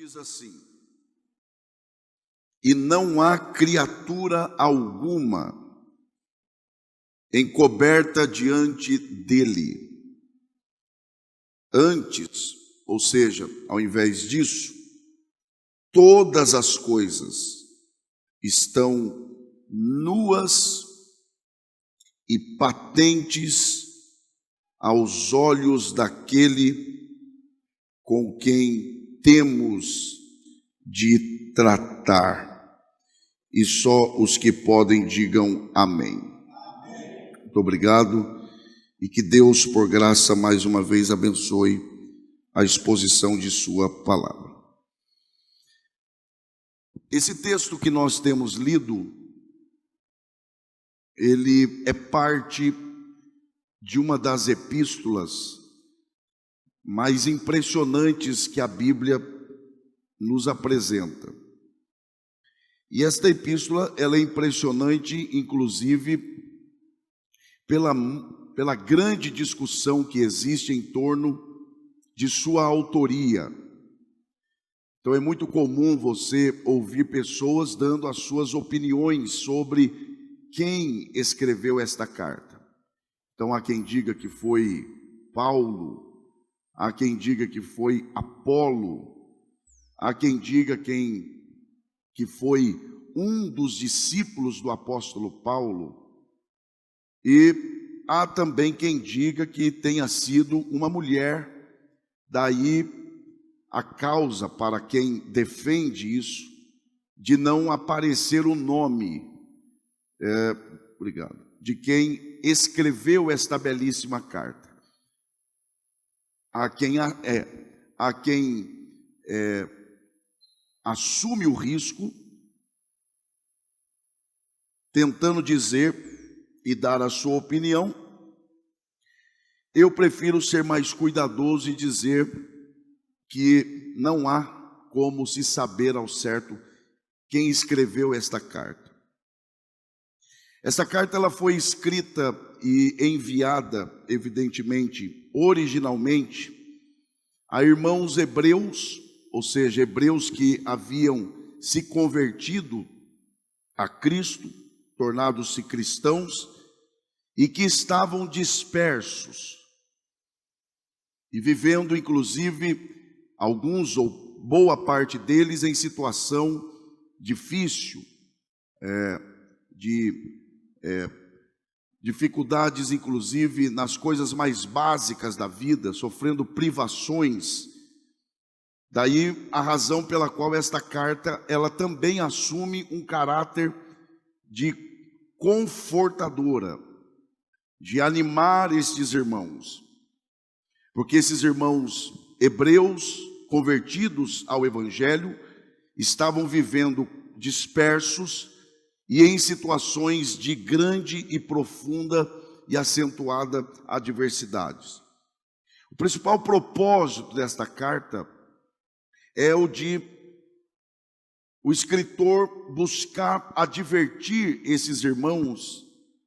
diz assim: e não há criatura alguma encoberta diante dele. Antes, ou seja, ao invés disso, todas as coisas estão nuas e patentes aos olhos daquele com quem temos de tratar. E só os que podem digam amém. Muito obrigado, e que Deus, por graça, mais uma vez abençoe a exposição de sua palavra. Esse texto que nós temos lido, ele é parte de uma das epístolas mais impressionantes que a Bíblia nos apresenta. E esta epístola, ela é impressionante, inclusive, pela grande discussão que existe em torno de sua autoria. Então é muito comum você ouvir pessoas dando as suas opiniões sobre quem escreveu esta carta. Então há quem diga que foi Paulo, há quem diga que foi Apolo, há quem diga que foi um dos discípulos do apóstolo Paulo, e há também quem diga que tenha sido uma mulher. Daí a causa para quem defende isso, de não aparecer o nome, de quem escreveu esta belíssima carta. Há quem assume o risco, tentando dizer e dar a sua opinião. Eu prefiro ser mais cuidadoso e dizer que não há como se saber ao certo quem escreveu esta carta. Esta carta ela foi escrita e enviada, evidentemente, originalmente, a irmãos hebreus, ou seja, hebreus que haviam se convertido a Cristo, tornados-se cristãos, e que estavam dispersos, e vivendo, inclusive, alguns ou boa parte deles em situação difícil, de dificuldades, inclusive, nas coisas mais básicas da vida, sofrendo privações. Daí a razão pela qual esta carta, ela também assume um caráter de confortadora, de animar estes irmãos, porque esses irmãos hebreus convertidos ao Evangelho estavam vivendo dispersos e em situações de grande e profunda e acentuada adversidades. O principal propósito desta carta é o de o escritor buscar advertir esses irmãos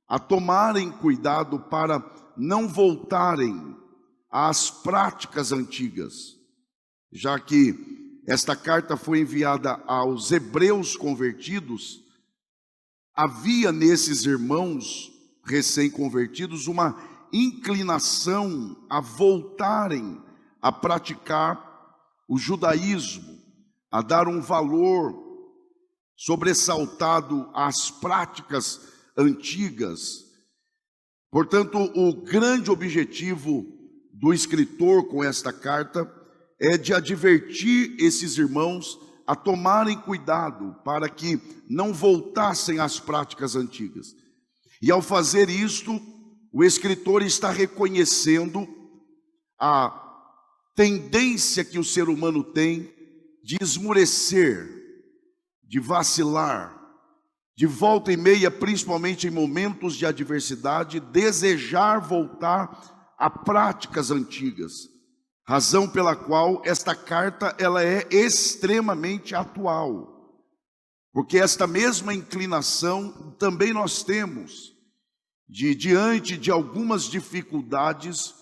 a tomarem cuidado para não voltarem às práticas antigas, já que esta carta foi enviada aos hebreus convertidos. Havia nesses irmãos recém-convertidos uma inclinação a voltarem a praticar o judaísmo, a dar um valor sobressaltado às práticas antigas. Portanto, o grande objetivo do escritor com esta carta é de advertir esses irmãos a tomarem cuidado para que não voltassem às práticas antigas. E ao fazer isto, o escritor está reconhecendo a tendência que o ser humano tem de esmurecer, de vacilar, de volta e meia, principalmente em momentos de adversidade, desejar voltar a práticas antigas. Razão pela qual esta carta ela é extremamente atual, porque esta mesma inclinação também nós temos, de diante de algumas dificuldades,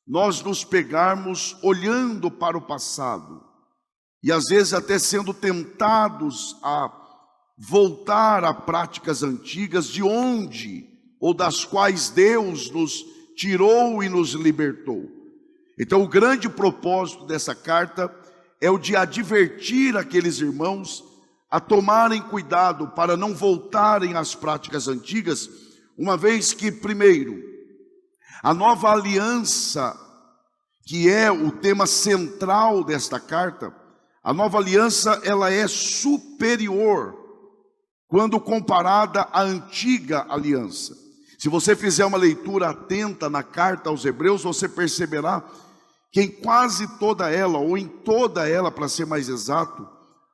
nós nos pegarmos olhando para o passado, e às vezes até sendo tentados a voltar a práticas antigas de onde ou das quais Deus nos tirou e nos libertou. Então, o grande propósito dessa carta é o de advertir aqueles irmãos a tomarem cuidado para não voltarem às práticas antigas, uma vez que, primeiro, a nova aliança, que é o tema central desta carta, a nova aliança ela é superior quando comparada à antiga aliança. Se você fizer uma leitura atenta na carta aos Hebreus, você perceberá que em quase toda ela, ou em toda ela, para ser mais exato,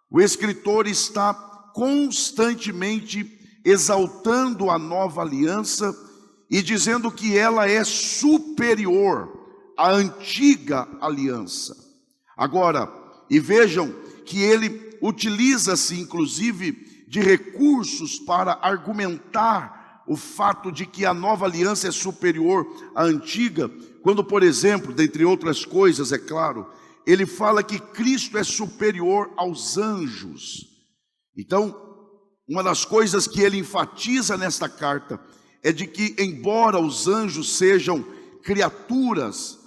o escritor está constantemente exaltando a nova aliança e dizendo que ela é superior à antiga aliança. Agora, e vejam que ele utiliza-se inclusive de recursos para argumentar o fato de que a nova aliança é superior à antiga, quando, por exemplo, dentre outras coisas, é claro, ele fala que Cristo é superior aos anjos. Então, uma das coisas que ele enfatiza nesta carta é de que, embora os anjos sejam criaturas,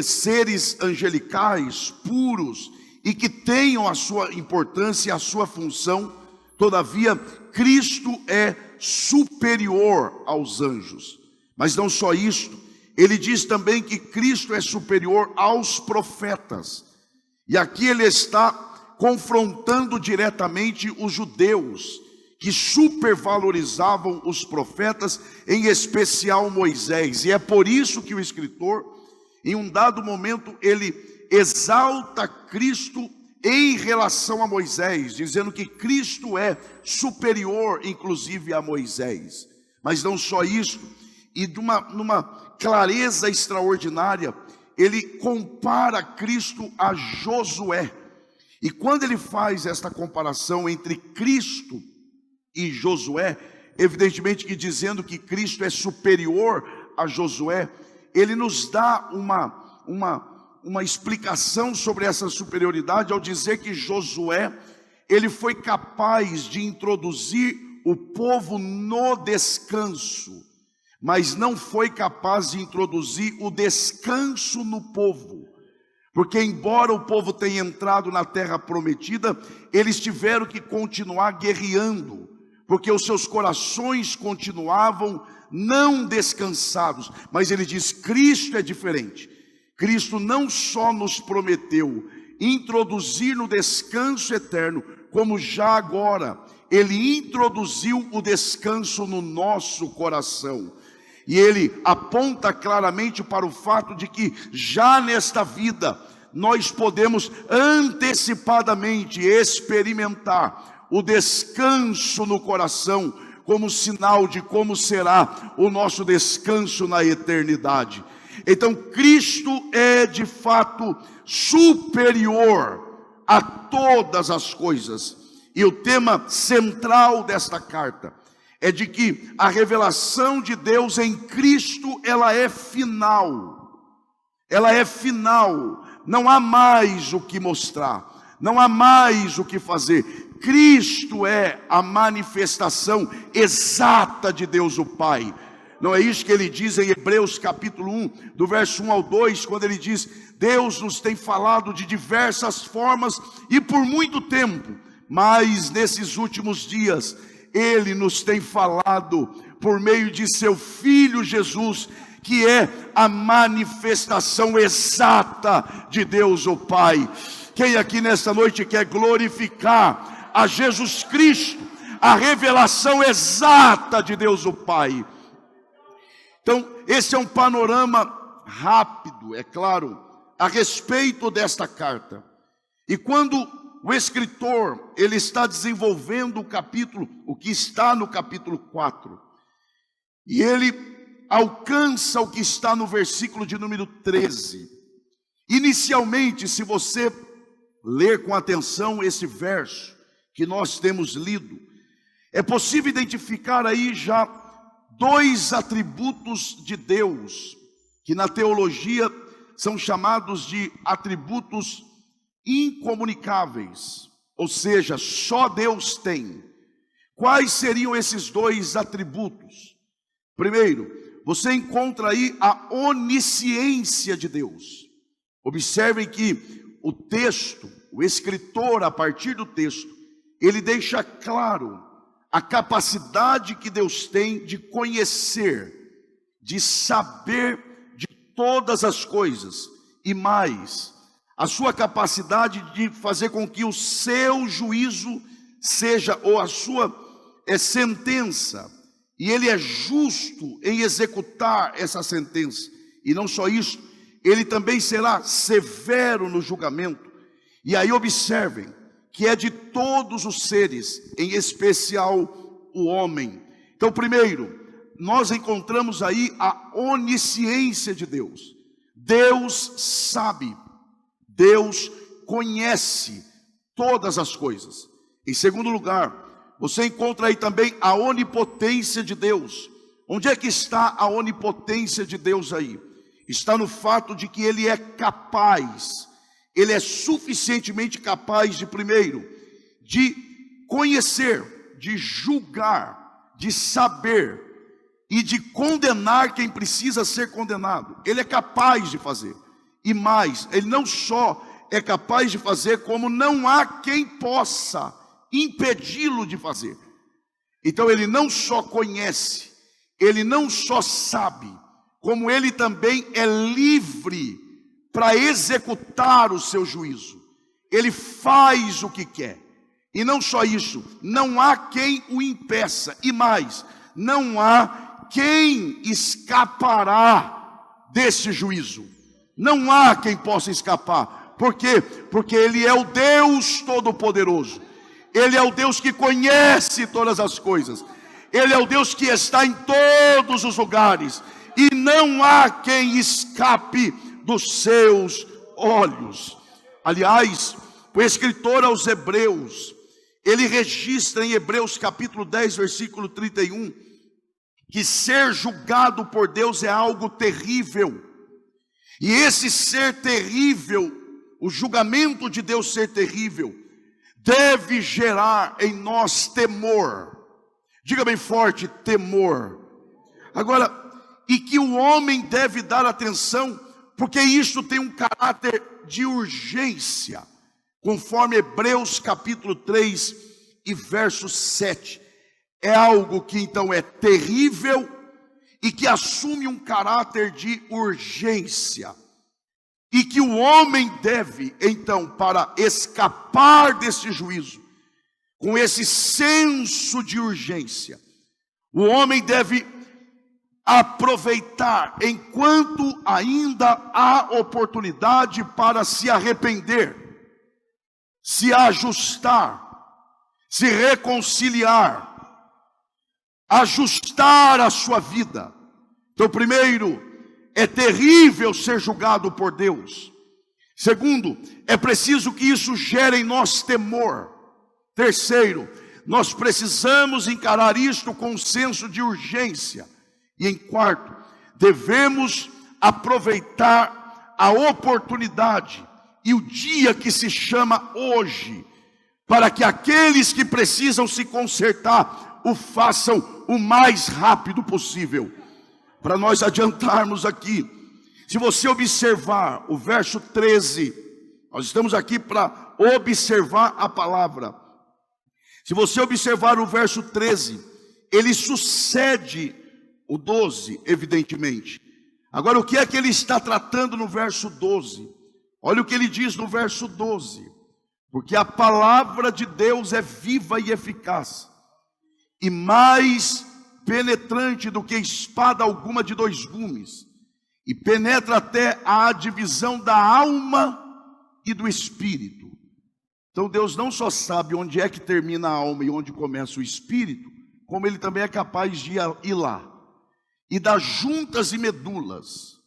seres angelicais, puros, e que tenham a sua importância e a sua função, todavia, Cristo é superior aos anjos. Mas não só isto, ele diz também que Cristo é superior aos profetas. E aqui ele está confrontando diretamente os judeus, que supervalorizavam os profetas, em especial Moisés. E é por isso que o escritor, em um dado momento, ele exalta Cristo em relação a Moisés, dizendo que Cristo é superior, inclusive, a Moisés. Mas não só isso, e numa clareza extraordinária, ele compara Cristo a Josué. E quando ele faz esta comparação entre Cristo e Josué, evidentemente que dizendo que Cristo é superior a Josué, ele nos dá uma explicação sobre essa superioridade ao dizer que Josué, ele foi capaz de introduzir o povo no descanso, mas não foi capaz de introduzir o descanso no povo. Porque embora o povo tenha entrado na terra prometida, eles tiveram que continuar guerreando, porque os seus corações continuavam não descansados. Mas ele diz, Cristo é diferente. Cristo não só nos prometeu introduzir no descanso eterno, como já agora, ele introduziu o descanso no nosso coração. E ele aponta claramente para o fato de que já nesta vida nós podemos antecipadamente experimentar o descanso no coração como sinal de como será o nosso descanso na eternidade. Então Cristo é de fato superior a todas as coisas. E o tema central desta carta é de que a revelação de Deus em Cristo, ela é final. Ela é final. Não há mais o que mostrar. Não há mais o que fazer. Cristo é a manifestação exata de Deus o Pai. Não é isso que ele diz em Hebreus capítulo 1, do verso 1 ao 2, quando ele diz, Deus nos tem falado de diversas formas e por muito tempo, mas nesses últimos dias, Ele nos tem falado por meio de seu Filho Jesus, que é a manifestação exata de Deus o Pai. Quem aqui nesta noite quer glorificar a Jesus Cristo, a revelação exata de Deus o Pai? Então, esse é um panorama rápido, é claro, a respeito desta carta. E quando o escritor, ele está desenvolvendo o capítulo, o que está no capítulo 4, e ele alcança o que está no versículo de número 13. Inicialmente, se você ler com atenção esse verso que nós temos lido, é possível identificar aí já dois atributos de Deus, que na teologia são chamados de atributos incomunicáveis, ou seja, só Deus tem. Quais seriam esses dois atributos? Primeiro, você encontra aí a onisciência de Deus. Observem que o texto, o escritor, a partir do texto, ele deixa claro a capacidade que Deus tem de conhecer, de saber de todas as coisas, e mais, a sua capacidade de fazer com que o seu juízo seja, ou a sua sentença, e ele é justo em executar essa sentença. E não só isso, ele também será severo no julgamento. E aí observem que é de todos os seres, em especial o homem. Então, primeiro, nós encontramos aí a onisciência de Deus. Deus sabe, Deus conhece todas as coisas. Em segundo lugar, você encontra aí também a onipotência de Deus. Onde é que está a onipotência de Deus aí? Está no fato de que ele é capaz, ele é suficientemente capaz de, primeiro, de conhecer, de julgar, de saber e de condenar quem precisa ser condenado. Ele é capaz de fazer. E mais, ele não só é capaz de fazer, como não há quem possa impedi-lo de fazer. Então ele não só conhece, ele não só sabe, como ele também é livre para executar o seu juízo. Ele faz o que quer. E não só isso, não há quem o impeça. E mais, não há quem escapará desse juízo. Não há quem possa escapar. Por quê? Porque ele é o Deus Todo-Poderoso. Ele é o Deus que conhece todas as coisas. Ele é o Deus que está em todos os lugares. E não há quem escape dos seus olhos. Aliás, o escritor aos Hebreus, ele registra em Hebreus capítulo 10, versículo 31, que ser julgado por Deus é algo terrível. E esse ser terrível, o julgamento de Deus ser terrível, deve gerar em nós temor. Diga bem forte, temor. Agora, e que o homem deve dar atenção, porque isso tem um caráter de urgência, conforme Hebreus capítulo 3 e verso 7. É algo que então é terrível e que assume um caráter de urgência. E que o homem deve, então, para escapar desse juízo, com esse senso de urgência, o homem deve aproveitar enquanto ainda há oportunidade para se arrepender, se ajustar, se reconciliar, ajustar a sua vida. Então, primeiro, é terrível ser julgado por Deus. Segundo, é preciso que isso gere em nós temor. Terceiro, nós precisamos encarar isto com um senso de urgência. E em quarto, devemos aproveitar a oportunidade e o dia que se chama hoje, para que aqueles que precisam se consertar o façam o mais rápido possível. Para nós adiantarmos aqui, se você observar o verso 13, nós estamos aqui para observar a palavra. Se você observar o verso 13, ele sucede o 12, evidentemente. Agora, o que é que ele está tratando no verso 12? Olha o que ele diz no verso 12. Porque a palavra de Deus é viva e eficaz, e mais penetrante do que espada alguma de dois gumes, e penetra até a divisão da alma e do espírito. Então Deus não só sabe onde é que termina a alma e onde começa o espírito, como ele também é capaz de ir lá e das juntas e medulas.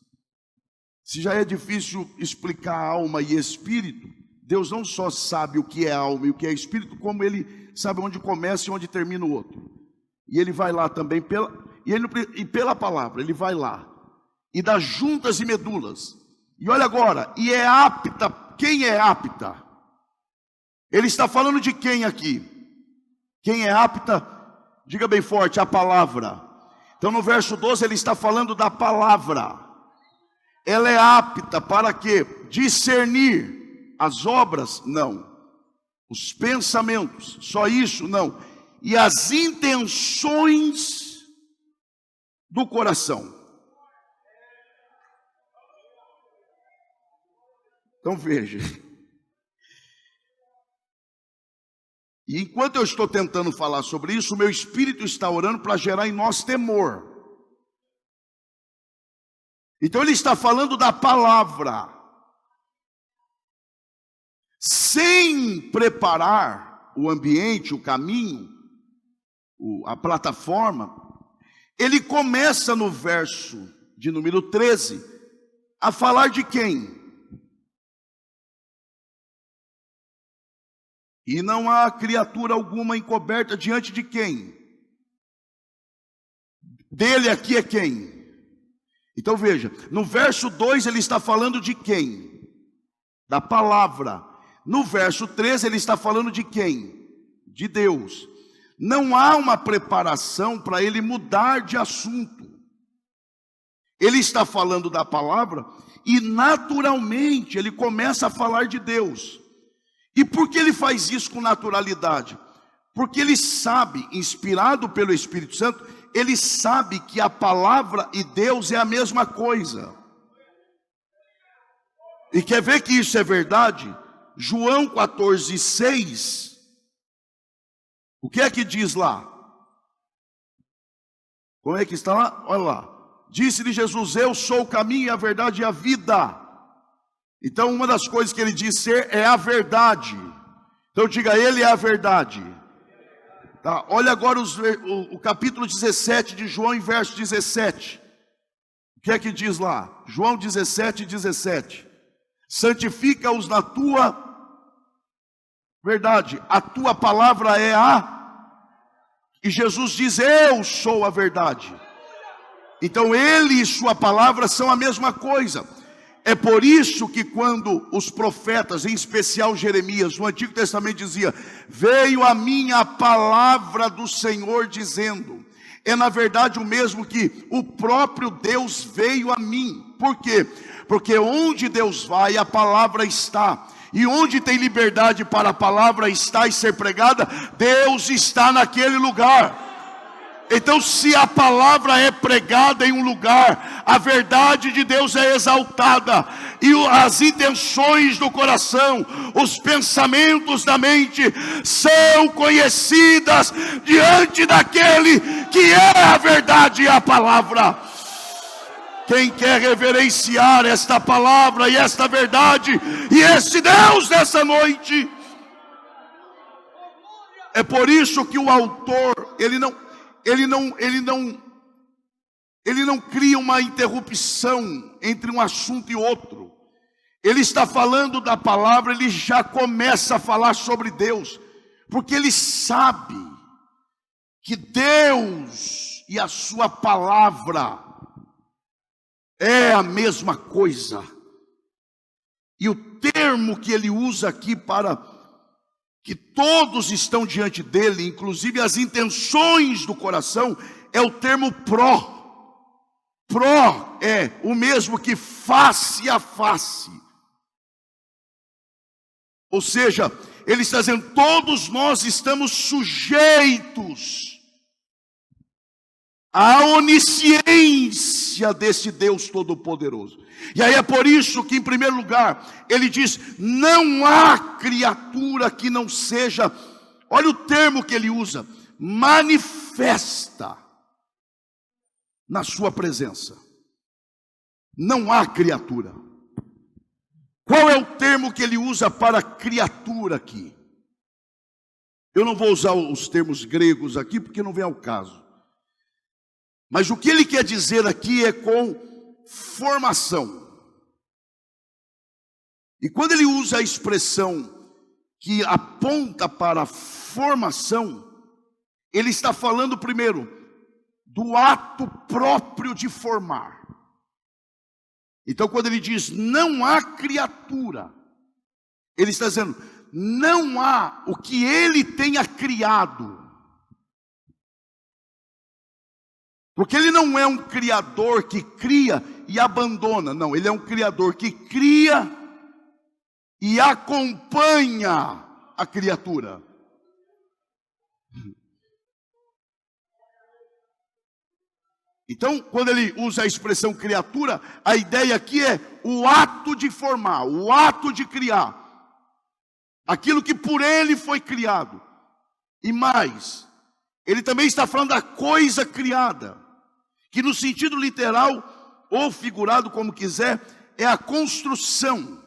Se já é difícil explicar alma e espírito, Deus não só sabe o que é alma e o que é espírito, como ele sabe onde começa e onde termina o outro. E ele vai lá também pela palavra, ele vai lá e das juntas e medulas. E olha agora, e é apta. Quem é apta? Ele está falando de quem aqui? Quem é apta? Diga bem forte, a palavra. Então no verso 12 ele está falando da palavra. Ela é apta para quê? Discernir as obras? Não. Os pensamentos? Só isso? Não. E as intenções do coração. Então veja. E enquanto eu estou tentando falar sobre isso, o meu espírito está orando para gerar em nós temor. Então ele está falando da palavra. Sem preparar o ambiente, o caminho, a plataforma, ele começa no verso de número 13 a falar de quem? E não há criatura alguma encoberta diante de quem? Dele aqui é quem? Então veja, no verso 2 ele está falando de quem? Da palavra. No verso 13 ele está falando de quem? De Deus. Não há uma preparação para ele mudar de assunto. Ele está falando da palavra e naturalmente ele começa a falar de Deus. E por que ele faz isso com naturalidade? Porque ele sabe, inspirado pelo Espírito Santo, ele sabe que a palavra e Deus é a mesma coisa. E quer ver que isso é verdade? João 14:6. O que é que diz lá? Como é que está lá? Olha lá. Disse-lhe Jesus: eu sou o caminho, a verdade e a vida. Então uma das coisas que ele diz ser é a verdade. Então diga, ele é a verdade. Tá, olha agora o capítulo 17 de João, em verso 17. O que é que diz lá? João 17:17. Santifica-os na tua verdade. A tua palavra é a... E Jesus diz, eu sou a verdade. Então ele e sua palavra são a mesma coisa. É por isso que quando os profetas, em especial Jeremias, no Antigo Testamento dizia, veio a mim a palavra do Senhor dizendo, é na verdade o mesmo que o próprio Deus veio a mim. Por quê? Porque onde Deus vai, a palavra está. E onde tem liberdade para a palavra estar e ser pregada, Deus está naquele lugar. Então se a palavra é pregada em um lugar, a verdade de Deus é exaltada, e as intenções do coração, os pensamentos da mente, são conhecidas diante daquele que é a verdade e a palavra. Quem quer reverenciar esta palavra e esta verdade, e esse Deus nessa noite, é por isso que o autor, ele não cria uma interrupção entre um assunto e outro. Ele está falando da palavra, ele já começa a falar sobre Deus, porque ele sabe que Deus e a sua palavra é a mesma coisa. E o termo que ele usa aqui para que todos estão diante dele, inclusive as intenções do coração, é o termo pró. Pró é o mesmo que face a face. Ou seja, ele está dizendo, todos nós estamos sujeitos à onisciência desse Deus Todo-Poderoso. E aí é por isso que, em primeiro lugar, ele diz, não há criatura que não seja, olha o termo que ele usa, manifesta na sua presença. Não há criatura. Qual é o termo que ele usa para criatura aqui? Eu não vou usar os termos gregos aqui, porque não vem ao caso. Mas o que ele quer dizer aqui é com formação. E quando ele usa a expressão que aponta para a formação, ele está falando primeiro do ato próprio de formar. Então quando ele diz não há criatura, ele está dizendo, não há o que ele tenha criado. Porque ele não é um criador que cria e abandona. Não, ele é um criador que cria e acompanha a criatura. Então, quando ele usa a expressão criatura, a ideia aqui é o ato de formar, o ato de criar. Aquilo que por ele foi criado. E mais, ele também está falando da coisa criada, que no sentido literal ou figurado, como quiser, é a construção,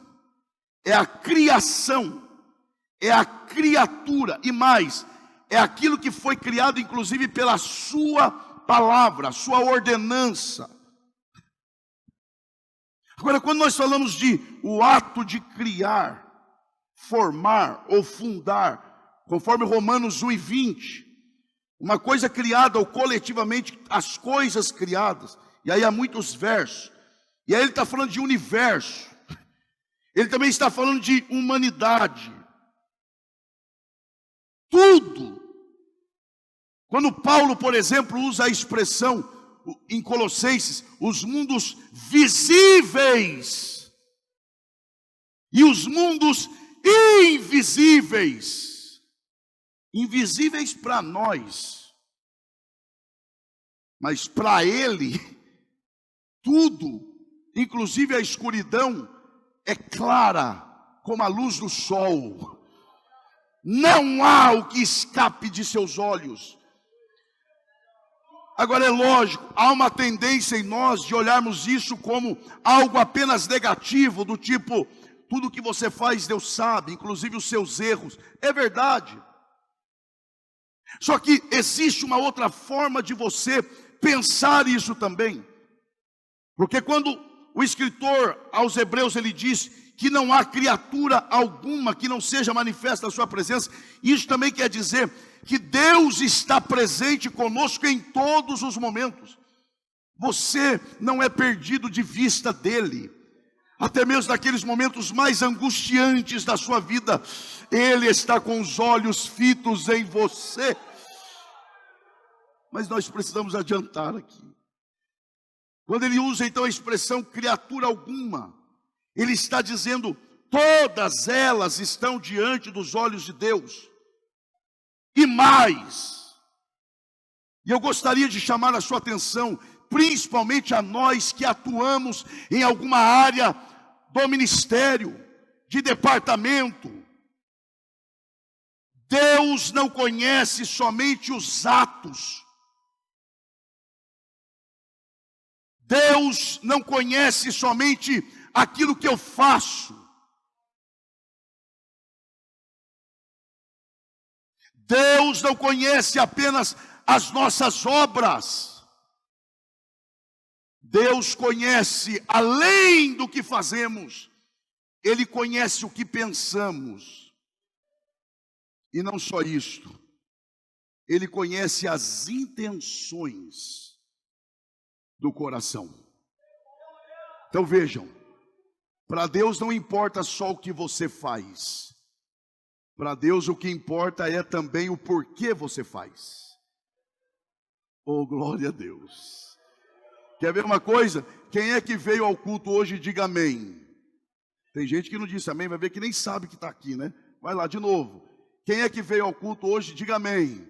é a criação, é a criatura. E mais, é aquilo que foi criado inclusive pela sua palavra, sua ordenança. Agora, quando nós falamos de o ato de criar, formar ou fundar, conforme Romanos 1:20, uma coisa criada ou coletivamente as coisas criadas, e aí há muitos versos, e aí ele está falando de universo, ele também está falando de humanidade, tudo. Quando Paulo, por exemplo, usa a expressão em Colossenses, os mundos visíveis e os mundos invisíveis. Invisíveis para nós, mas para ele, tudo, inclusive a escuridão, é clara como a luz do sol. Não há o que escape de seus olhos. Agora é lógico, há uma tendência em nós de olharmos isso como algo apenas negativo, do tipo, tudo que você faz Deus sabe, inclusive os seus erros. É verdade. Só que existe uma outra forma de você pensar isso também. Porque quando o escritor aos Hebreus ele diz que não há criatura alguma que não seja manifesta a sua presença, isso também quer dizer que Deus está presente conosco em todos os momentos. Você não é perdido de vista dele. Até mesmo naqueles momentos mais angustiantes da sua vida, ele está com os olhos fitos em você. Mas nós precisamos adiantar aqui. Quando ele usa então a expressão criatura alguma, ele está dizendo, todas elas estão diante dos olhos de Deus. E mais, e eu gostaria de chamar a sua atenção, principalmente a nós que atuamos em alguma área do ministério, de departamento. Deus não conhece somente os atos. Deus não conhece somente aquilo que eu faço. Deus não conhece apenas as nossas obras. Deus conhece além do que fazemos. Ele conhece o que pensamos. E não só isto. Ele conhece as intenções do coração. Então vejam, para Deus não importa só o que você faz. Para Deus o que importa é também o porquê você faz. Oh, glória a Deus. Quer ver uma coisa? Quem é que veio ao culto hoje, diga amém. Tem gente que não disse amém, vai ver que nem sabe que está aqui, né? Vai lá de novo. Quem é que veio ao culto hoje, diga amém.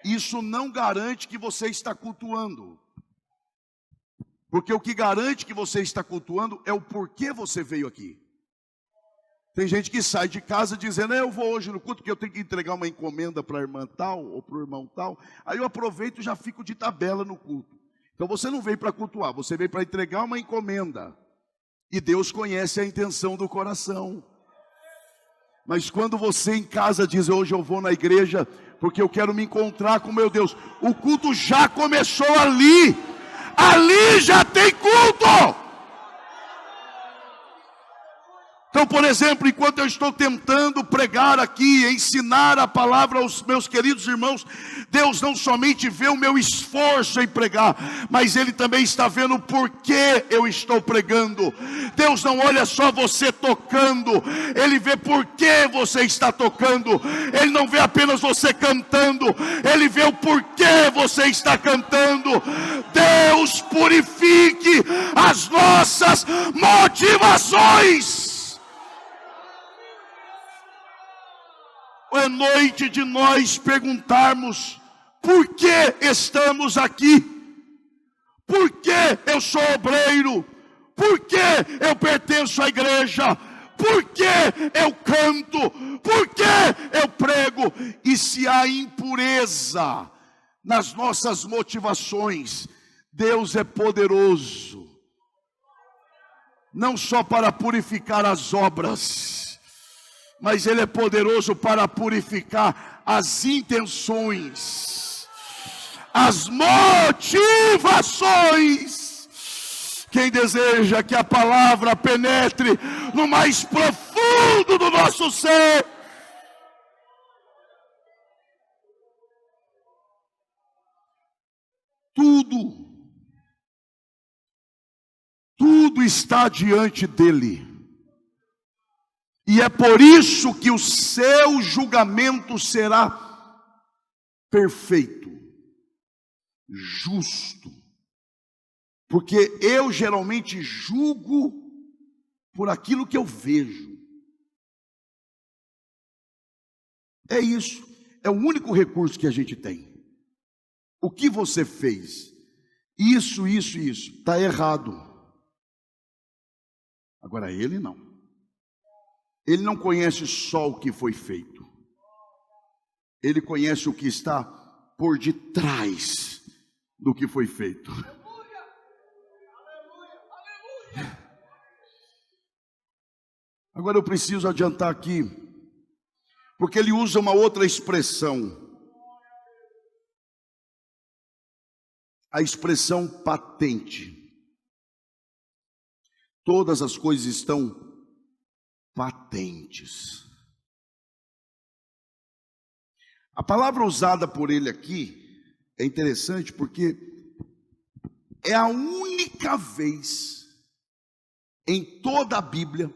Isso não garante que você está cultuando. Porque o que garante que você está cultuando é o porquê você veio aqui. Tem gente que sai de casa dizendo, eu vou hoje no culto porque eu tenho que entregar uma encomenda para a irmã tal, ou para o irmão tal. Aí eu aproveito e já fico de tabela no culto. Então você não veio para cultuar, você veio para entregar uma encomenda. E Deus conhece a intenção do coração. Mas quando você em casa diz, hoje eu vou na igreja porque eu quero me encontrar com meu Deus. O culto já começou ali. Ali já tem culto. Então, por exemplo, enquanto eu estou tentando pregar aqui, ensinar a palavra aos meus queridos irmãos, Deus não somente vê o meu esforço em pregar, mas Ele também está vendo o porquê eu estou pregando. Deus não olha só você tocando, Ele vê por que você está tocando. Ele não vê apenas você cantando, Ele vê o porquê você está cantando. Deus purifique as nossas motivações. É noite de nós perguntarmos: por que estamos aqui? Por que eu sou obreiro? Por que eu pertenço à igreja? Por que eu canto? Por que eu prego? E se há impureza nas nossas motivações, Deus é poderoso, não só para purificar as obras, mas Ele é poderoso para purificar as intenções, as motivações. Quem deseja que a palavra penetre no mais profundo do nosso ser, tudo está diante dele. E é por isso que o seu julgamento será perfeito, justo. Porque eu geralmente julgo por aquilo que eu vejo. É isso. É o único recurso que a gente tem. O que você fez? Isso. Está errado. Agora ele não. Ele não conhece só o que foi feito. Ele conhece o que está por detrás do que foi feito. Agora eu preciso adiantar aqui, porque ele usa uma outra expressão. A expressão patente. Todas as coisas estão patentes. A palavra usada por ele aqui é interessante porque é a única vez em toda a Bíblia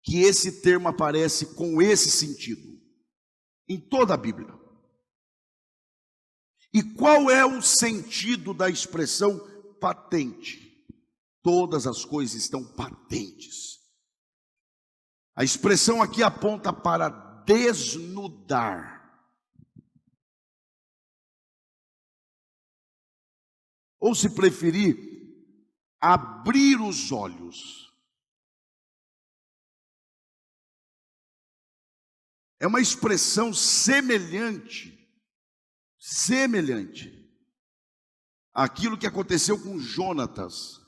que esse termo aparece com esse sentido. Em toda a Bíblia. E qual é o sentido da expressão patente? Todas as coisas estão patentes. A expressão aqui aponta para desnudar. Ou, se preferir, abrir os olhos. É uma expressão semelhante àquilo que aconteceu com Jonatas.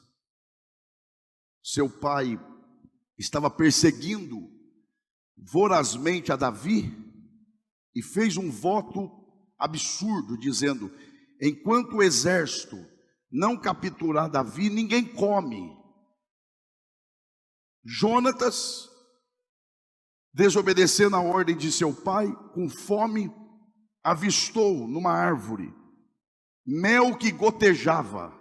Seu pai estava perseguindo vorazmente a Davi e fez um voto absurdo, dizendo: enquanto o exército não capturar Davi, ninguém come. Jonatas, desobedecendo a ordem de seu pai, com fome, avistou numa árvore mel que gotejava.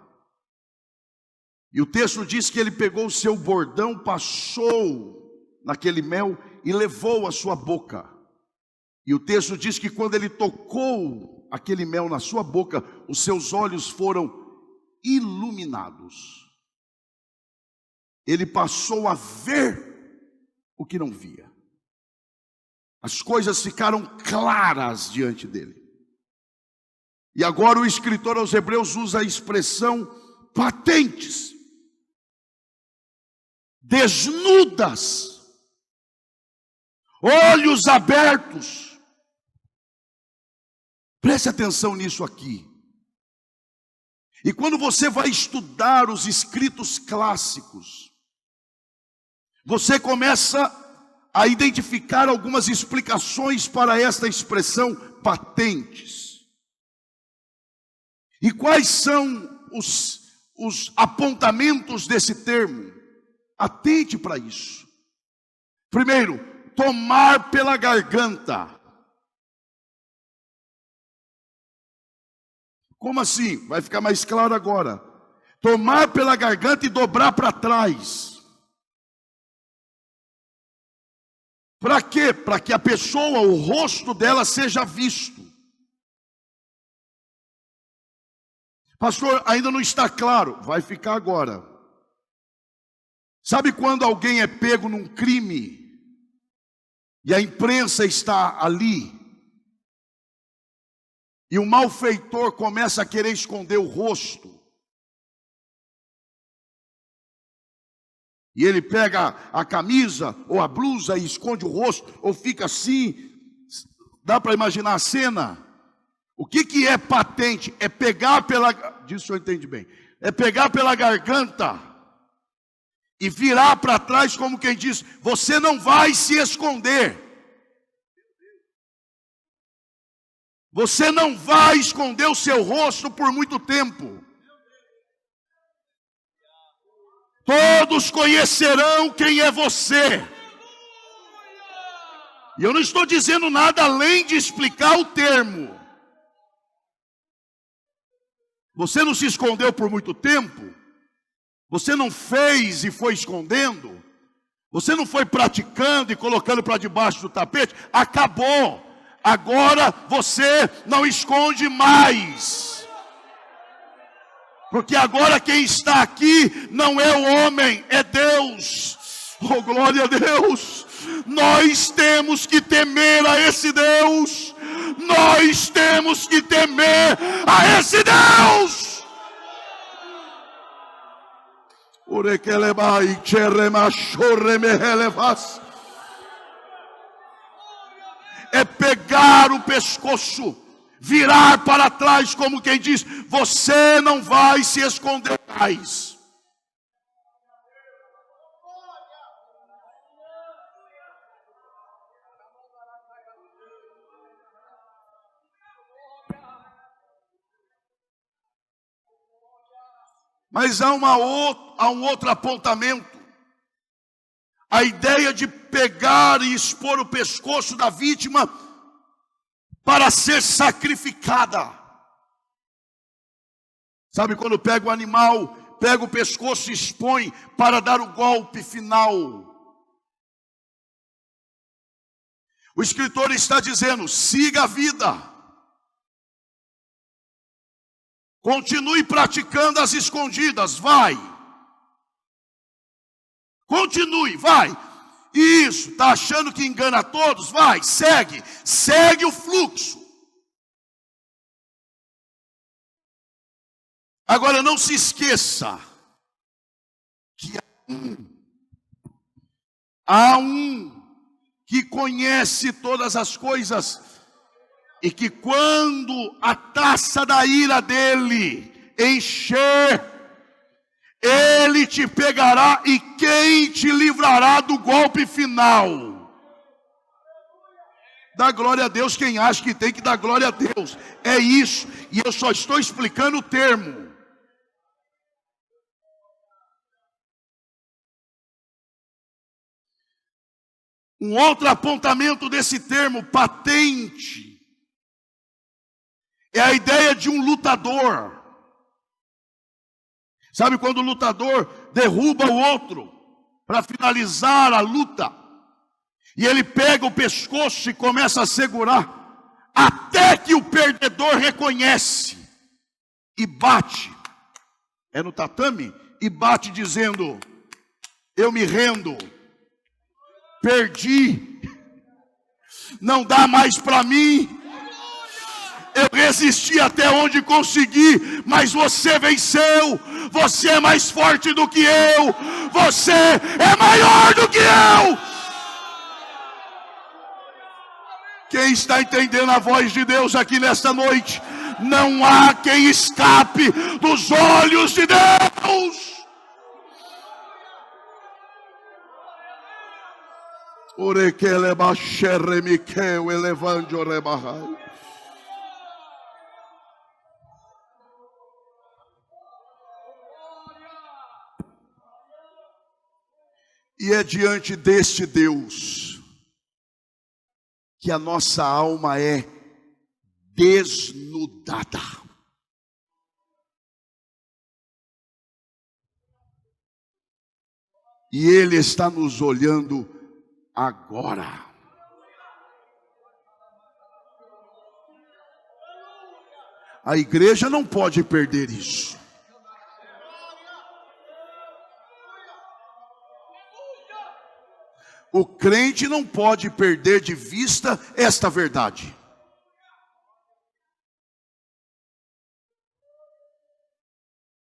E o texto diz que ele pegou o seu bordão, passou naquele mel e levou à sua boca. E o texto diz que quando ele tocou aquele mel na sua boca, os seus olhos foram iluminados. Ele passou a ver o que não via. As coisas ficaram claras diante dele. E agora o escritor aos Hebreus usa a expressão patentes, desnudas, olhos abertos. Preste atenção nisso aqui. E quando você vai estudar os escritos clássicos, você começa a identificar algumas explicações para esta expressão patentes. E quais são os apontamentos desse termo? Atente para isso. Primeiro, tomar pela garganta. Como assim? Vai ficar mais claro agora. Tomar pela garganta e dobrar para trás. Para quê? Para que a pessoa, o rosto dela seja visto. Pastor, ainda não está claro. Vai ficar agora. Sabe quando alguém é pego num crime e a imprensa está ali e o malfeitor começa a querer esconder o rosto? E ele pega a camisa ou a blusa e esconde o rosto, ou fica assim. Dá para imaginar a cena? O que é patente? É pegar pela... Disso eu entendi bem. É pegar pela garganta e virar para trás como quem diz: você não vai se esconder. Você não vai esconder o seu rosto por muito tempo. Todos conhecerão quem é você. E eu não estou dizendo nada além de explicar o termo. Você não se escondeu por muito tempo? Você não fez e foi escondendo? Você não foi praticando e colocando para debaixo do tapete? Acabou. Agora você não esconde mais. Porque agora quem está aqui não é o homem, é Deus. Oh, glória a Deus. Nós temos que temer a esse Deus. Nós temos que temer a esse Deus. É pegar o pescoço, virar para trás como quem diz: você não vai se esconder mais. Mas há um outro apontamento. A ideia de pegar e expor o pescoço da vítima para ser sacrificada. Sabe quando pega o animal, pega o pescoço e expõe para dar o golpe final? O escritor está dizendo: siga a vida. Continue praticando as escondidas, vai. Continue, vai. Isso, está achando que engana todos? Vai, segue o fluxo. Agora não se esqueça que há um que conhece todas as coisas e que quando a taça da ira dele encher, ele te pegará e quem te livrará do golpe final? Dá glória a Deus quem acha que tem que dar glória a Deus. É isso, e eu só estou explicando o termo. Um outro apontamento desse termo, patente, é a ideia de um lutador. Sabe quando o lutador derruba o outro para finalizar a luta? E ele pega o pescoço e começa a segurar, até que o perdedor reconhece e bate. É no tatame? E bate dizendo: eu me rendo, perdi, não dá mais para mim. Eu resisti até onde consegui, mas você venceu. Você é mais forte do que eu. Você é maior do que eu. Quem está entendendo a voz de Deus aqui nesta noite? Não há quem escape dos olhos de Deus. Orequele baixere miqueu elevando rebahai. E é diante deste Deus que a nossa alma é desnudada. E Ele está nos olhando agora. A igreja não pode perder isso. O crente não pode perder de vista esta verdade.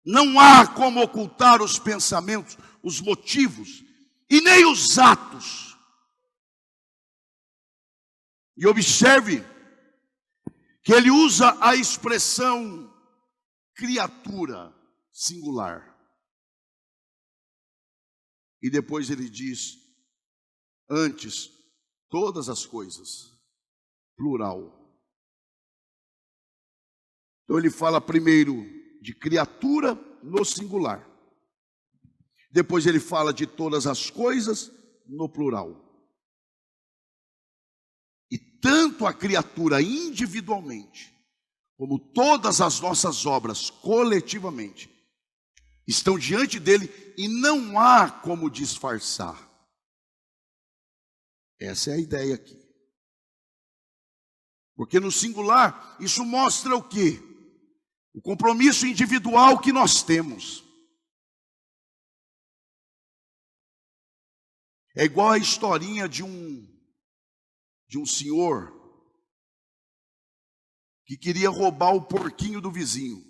Não há como ocultar os pensamentos, os motivos e nem os atos. E observe que ele usa a expressão criatura singular. E depois ele diz: antes, todas as coisas, plural. Então ele fala primeiro de criatura no singular. Depois ele fala de todas as coisas no plural. E tanto a criatura individualmente, como todas as nossas obras coletivamente, estão diante dele e não há como disfarçar. Essa é a ideia aqui. Porque no singular, isso mostra o quê? O compromisso individual que nós temos. É igual a historinha de um senhor que queria roubar o porquinho do vizinho.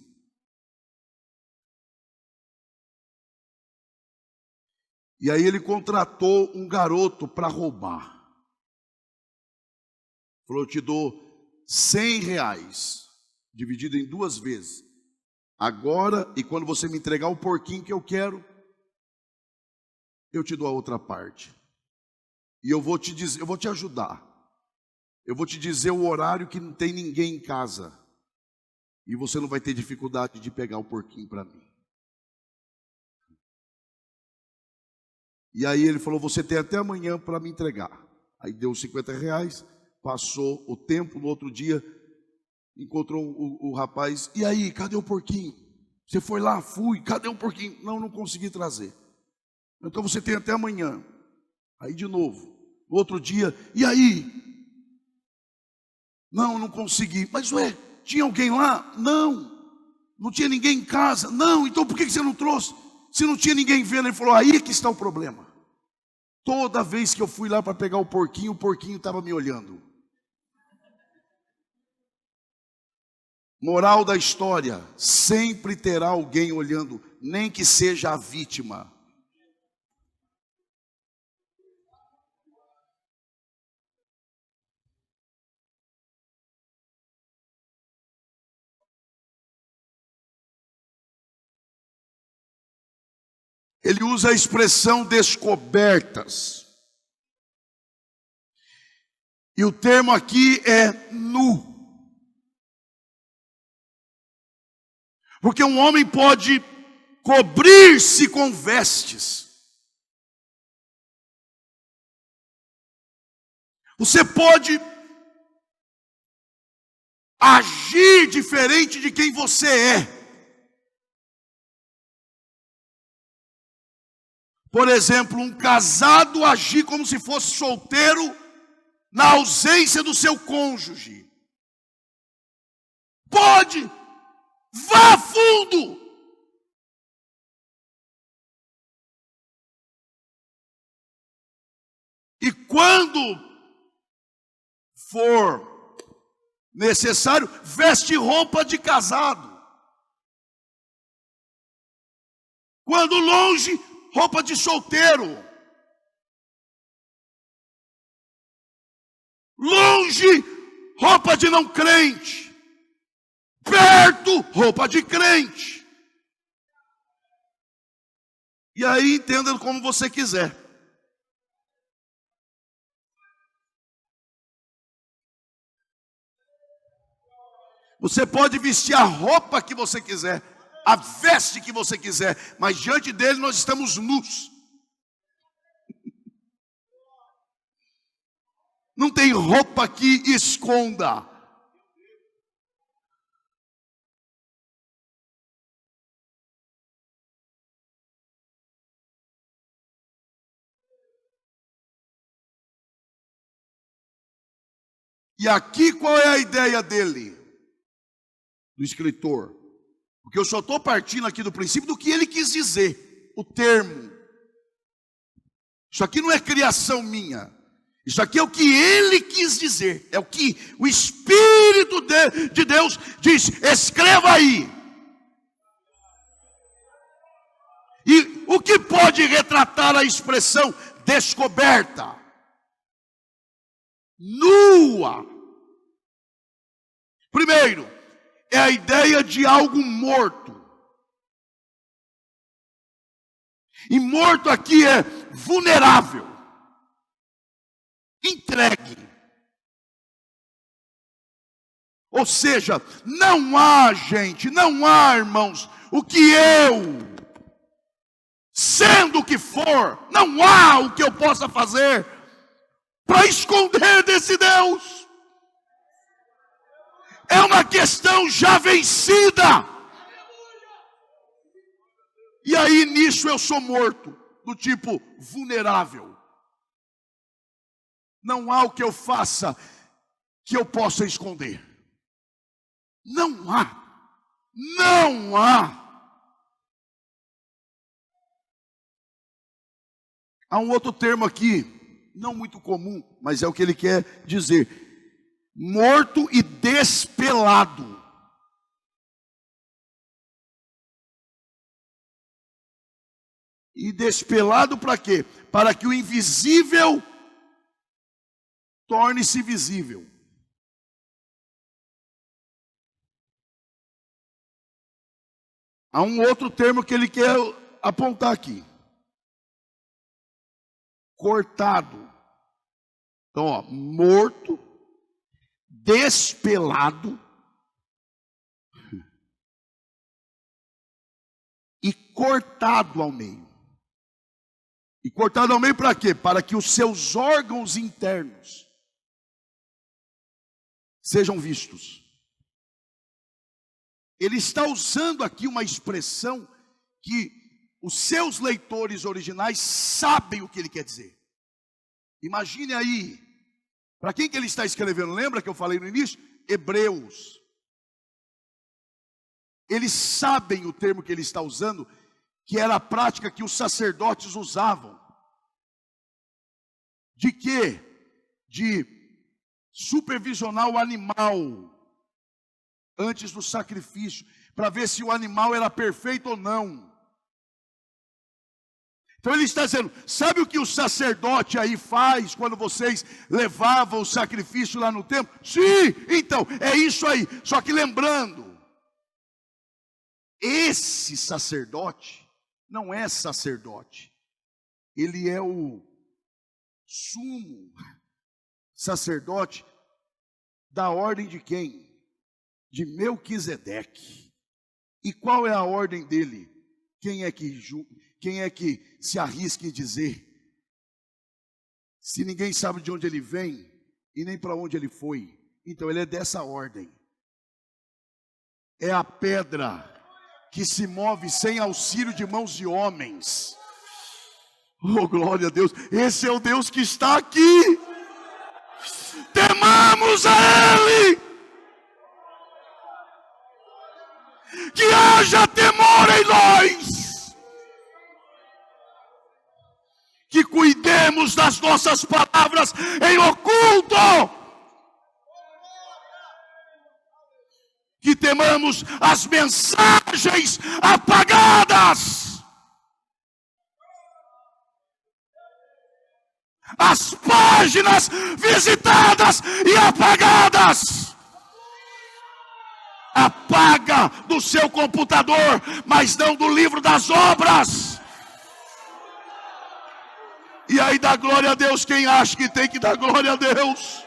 E aí ele contratou um garoto para roubar. Falou: eu te dou R$100, dividido em 2 vezes. Agora, e quando você me entregar o porquinho que eu quero, eu te dou a outra parte. E eu vou te dizer, eu vou te ajudar. Eu vou te dizer o horário que não tem ninguém em casa. E você não vai ter dificuldade de pegar o porquinho para mim. E aí ele falou: você tem até amanhã para me entregar. Aí deu R$50, passou o tempo, no outro dia encontrou o rapaz: e aí, cadê o porquinho? Você foi lá? Fui, cadê o porquinho? Não consegui trazer. Então você tem até amanhã. Aí de novo, no outro dia: e aí? Não consegui. Mas ué, tinha alguém lá? Não tinha ninguém em casa. Não, então por que você não trouxe? Se não tinha ninguém vendo. Ele falou: aí que está o problema. Toda vez que eu fui lá para pegar o porquinho estava me olhando. Moral da história: sempre terá alguém olhando, nem que seja a vítima. Ele usa a expressão descobertas. E o termo aqui é nu. Porque um homem pode cobrir-se com vestes. Você pode agir diferente de quem você é. Por exemplo, um casado agir como se fosse solteiro na ausência do seu cônjuge. Pode, vá fundo. E quando for necessário, veste roupa de casado. Quando longe, roupa de solteiro. Longe, roupa de não crente. Perto, roupa de crente. E aí entenda como você quiser. Você pode vestir a roupa que você quiser, a veste que você quiser, mas diante dele nós estamos nus. Não tem roupa que esconda. E aqui qual é a ideia dele, do escritor? Porque eu só estou partindo aqui do princípio do que ele quis dizer, o termo. Isso aqui não é criação minha. Isso aqui é o que ele quis dizer. É o que o Espírito de Deus diz. Escreva aí. E o que pode retratar a expressão descoberta? Nua. Primeiro, é a ideia de algo morto. E morto aqui é vulnerável, entregue. Ou seja, não há, gente, não há, irmãos, o que eu, sendo o que for, não há o que eu possa fazer para esconder desse Deus. É uma questão já vencida. E aí nisso eu sou morto, do tipo vulnerável. Não há o que eu faça que eu possa esconder. Não há. Não há. Há um outro termo aqui, não muito comum, mas é o que ele quer dizer. Morto e despelado. E despelado para quê? Para que o invisível torne-se visível. Há um outro termo que ele quer apontar aqui. Cortado. Então, ó, morto, despelado e cortado ao meio. E cortado ao meio para quê? Para que os seus órgãos internos sejam vistos. Ele está usando aqui uma expressão que os seus leitores originais sabem o que ele quer dizer. Imagine aí, para quem que ele está escrevendo? Lembra que eu falei no início? Hebreus. Eles sabem o termo que ele está usando, que era a prática que os sacerdotes usavam. De quê? De supervisionar o animal antes do sacrifício, para ver se o animal era perfeito ou não. Então ele está dizendo, sabe o que o sacerdote aí faz quando vocês levavam o sacrifício lá no templo? Sim, então, é isso aí. Só que lembrando, esse sacerdote não é sacerdote. Ele é o sumo sacerdote da ordem de quem? De Melquisedeque. E qual é a ordem dele? Quem é que se arrisca em dizer? Se ninguém sabe de onde ele vem e nem para onde ele foi, então ele é dessa ordem. É a pedra que se move sem auxílio de mãos de homens. Oh, glória a Deus! Esse é o Deus que está aqui. Temamos a Ele. Que haja temor em nós. Que cuidemos das nossas palavras em oculto. Que temamos as mensagens apagadas. As páginas visitadas e apagadas. Apaga do seu computador, mas não do livro das obras. E aí dá glória a Deus quem acha que tem que dar glória a Deus.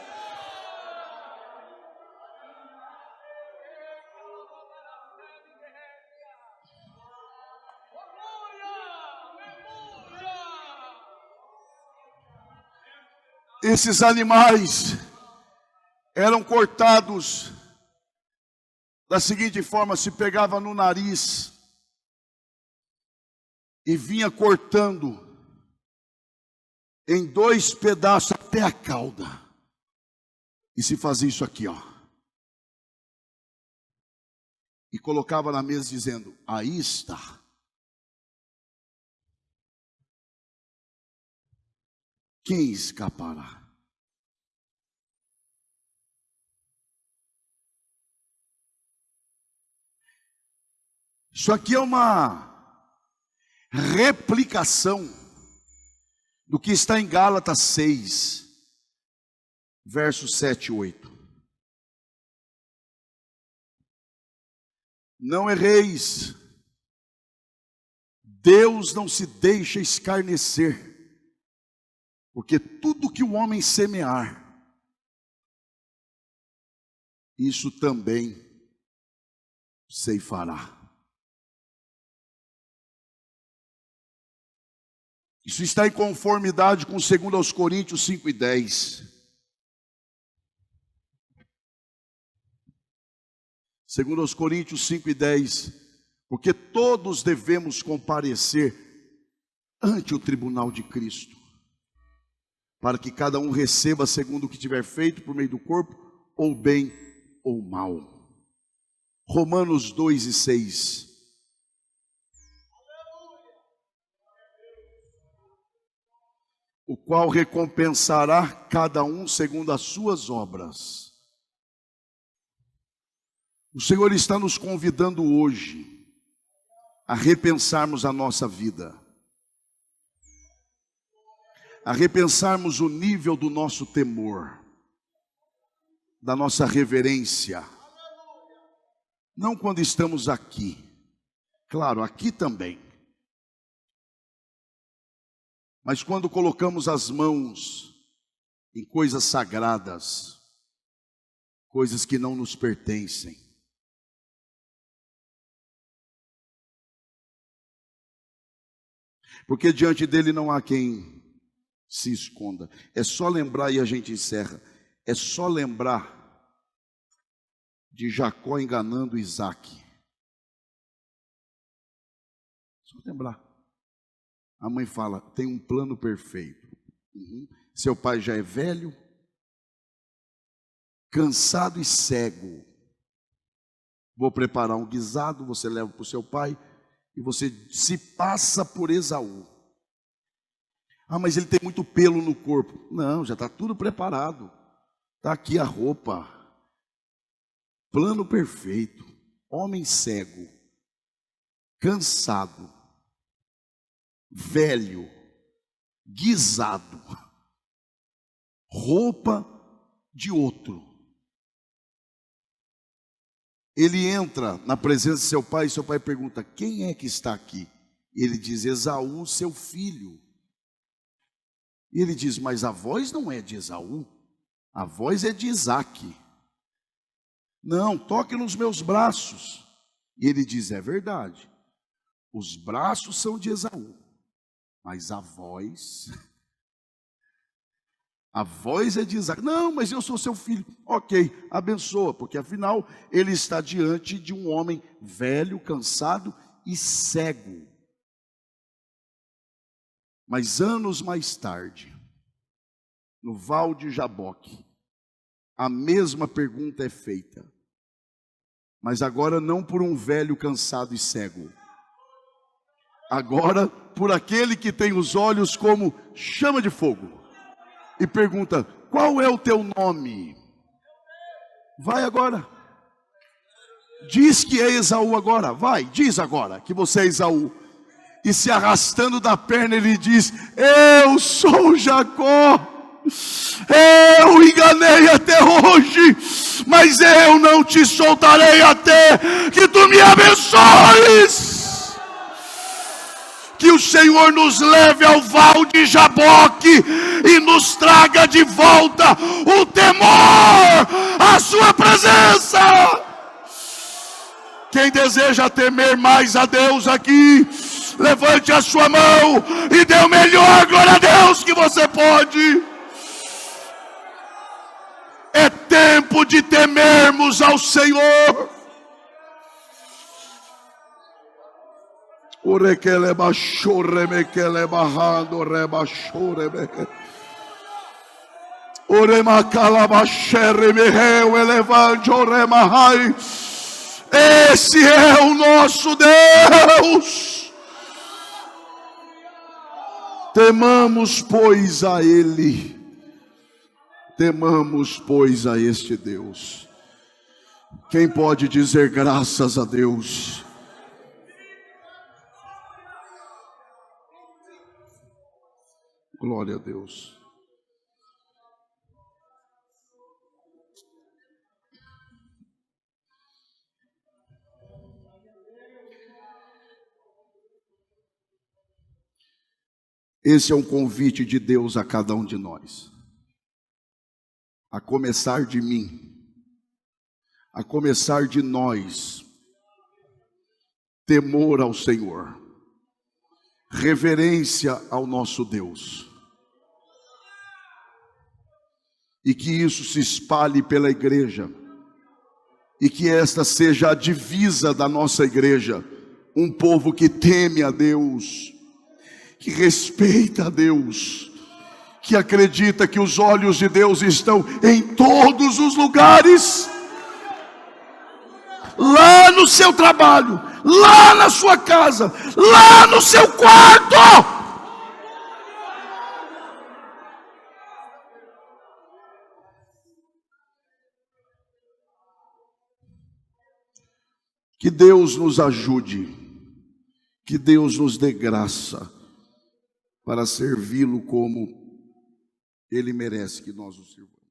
Esses animais eram cortados da seguinte forma: se pegava no nariz e vinha cortando em 2 pedaços até a cauda, e se fazia isso aqui, ó, e colocava na mesa dizendo: aí está. Quem escapará? Isso aqui é uma replicação do que está em Gálatas 6, versos 7 e 8. Não erreis, Deus não se deixa escarnecer, porque tudo que o homem semear, isso também ceifará. Isso está em conformidade com 2 Coríntios 5:10. 2 Coríntios 5:10. Porque todos devemos comparecer ante o tribunal de Cristo, para que cada um receba segundo o que tiver feito por meio do corpo, ou bem ou mal. Romanos 2:6. O qual recompensará cada um segundo as suas obras. O Senhor está nos convidando hoje a repensarmos a nossa vida, a repensarmos o nível do nosso temor, da nossa reverência. Não quando estamos aqui, claro, aqui também, mas quando colocamos as mãos em coisas sagradas, coisas que não nos pertencem. Porque diante dele não há quem se esconda. É só lembrar, e a gente encerra, é só lembrar de Jacó enganando Isaac. Só lembrar. A mãe fala: tem um plano perfeito. Seu pai já é velho, cansado e cego. Vou preparar um guisado, você leva para o seu pai e você se passa por Esaú. Ah, mas ele tem muito pelo no corpo. Não, já está tudo preparado. Está aqui a roupa. Plano perfeito. Homem cego, cansado, velho, guisado, roupa de outro. Ele entra na presença de seu pai e seu pai pergunta: quem é que está aqui? E ele diz: Esaú, seu filho. E ele diz: mas a voz não é de Esaú, a voz é de Isaque. Não, toque nos meus braços. E ele diz: é verdade, os braços são de Esaú, mas a voz é de Isaque. Não, mas eu sou seu filho. Ok, abençoa, porque afinal ele está diante de um homem velho, cansado e cego. Mas anos mais tarde, no Val de Jaboque, a mesma pergunta é feita, mas agora não por um velho cansado e cego, agora por aquele que tem os olhos como chama de fogo, e pergunta: qual é o teu nome? Vai agora, diz que é Esaú agora, vai, diz agora que você é Esaú. E se arrastando da perna ele diz: eu sou Jacó, eu enganei até hoje, mas eu não te soltarei até que tu me abençoes. Que o Senhor nos leve ao Val de Jaboque e nos traga de volta o temor à sua presença. Quem deseja temer mais a Deus aqui, levante a sua mão e dê o melhor glória a Deus que você pode. tempo de temermos ao Senhor. Esse é o nosso Deus. Temamos, pois, a Ele. Temamos, pois, a este Deus. Quem pode dizer graças a Deus? Glória a Deus. Esse é um convite de Deus a cada um de nós. A começar de mim, a começar de nós, temor ao Senhor, reverência ao nosso Deus, e que isso se espalhe pela igreja, e que esta seja a divisa da nossa igreja, um povo que teme a Deus, que respeita a Deus, que acredita que os olhos de Deus estão em todos os lugares, lá no seu trabalho, lá na sua casa, lá no seu quarto. Que Deus nos ajude, que Deus nos dê graça para servi-lo como Ele merece que nós o sirvamos.